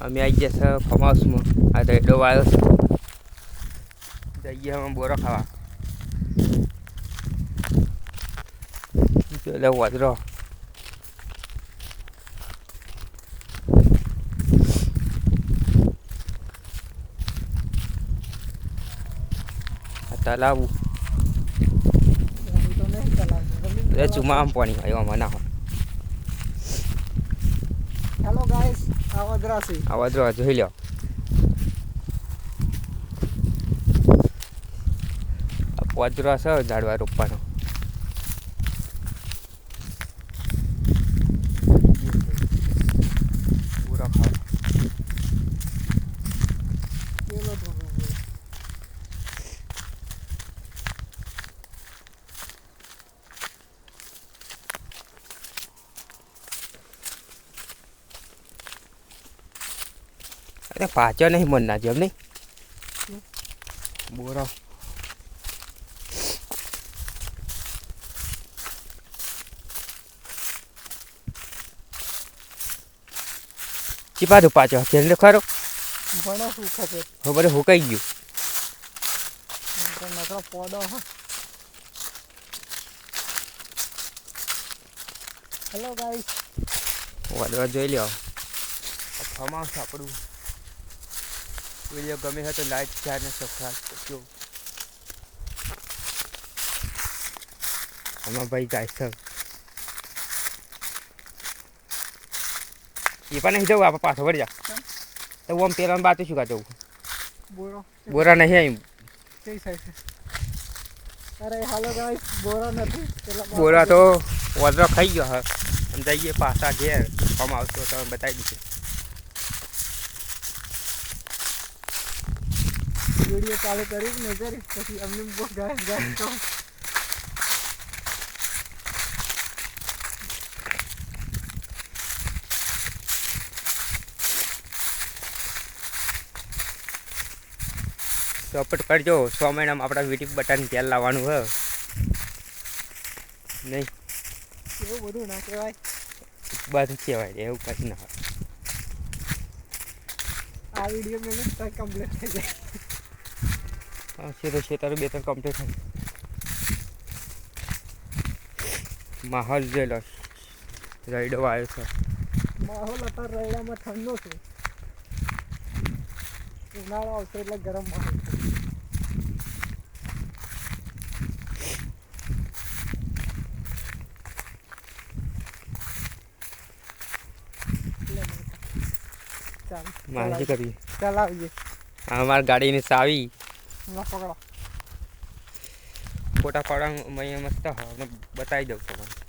અમે આવી ગયા છે ફાર્મ હાઉસમાં. આ તો એડો આવ્યો છે. જઈએ અમે બોરો ખાવા. એટલે વાદરો તલાવું ચુમા આમ પાણી આવ્યો આમાં ના હોય. હેલો ગાઈસ, આ વાદરો જોઈ લો. વાદરો છે ઝાડવા રોપવાનો. અરે પાછો નહીં મન ના જેમ નહીં બોરો ચીપાતું પાછો ખેલ ખરો ખબર હુકાઈ ગયું. હેલો ગાઈસ, વાદળા જોઈ લો. ફાર્મ હાઉસ આપણું. વિડીયો ગમે તો લાઈક શેર ને સબસ્ક્રાઈબ કરજો. આમાં ભાઈ ગાય છે એ પણ નહીં જવું. આપણે પાછો વળી જા તો આમ પેલા બાત શું કા જવું. બોરા નહીં આવ્યું. અરે હાલો ગાઈસ, બોરા નથી. બોરા તો વાદળો ખાઈ ગયો. હા જઈએ પાછા ઘેર. ફાર્મ હાઉસ તો તમે બતાવી દીધું. વિડીયો ચાલુ કરી નજર પછી અમને ગાય તો સપોર્ટ કરજો. 6 મહિનામાં આપણા યુટ્યુબ બટન તેલ લાવવાનું હોય નહીં. એવું બધું ના કહેવાય. બધું કહેવાય એવું કશું ના હોય. આ વિડીયો મેં કમ્પ્લીટ થઈ જાય. હા છે તો છે તારું 2-3 કમ્પ્લીટ થાય. માહોલ જોઈ લો. રાઈડો આવ્યો છે. માહોલ અત્યારે રાયડામાં ઠંડો છે. ઉનાળો આવશે એટલે ગરમ માહોલ છે. માહિતી કરવી. ચલાવીએ. અમારી ગાડીની ચાવી પકડો. ફોટા પાડવા મસ્ત બતાવી દઉં તમને.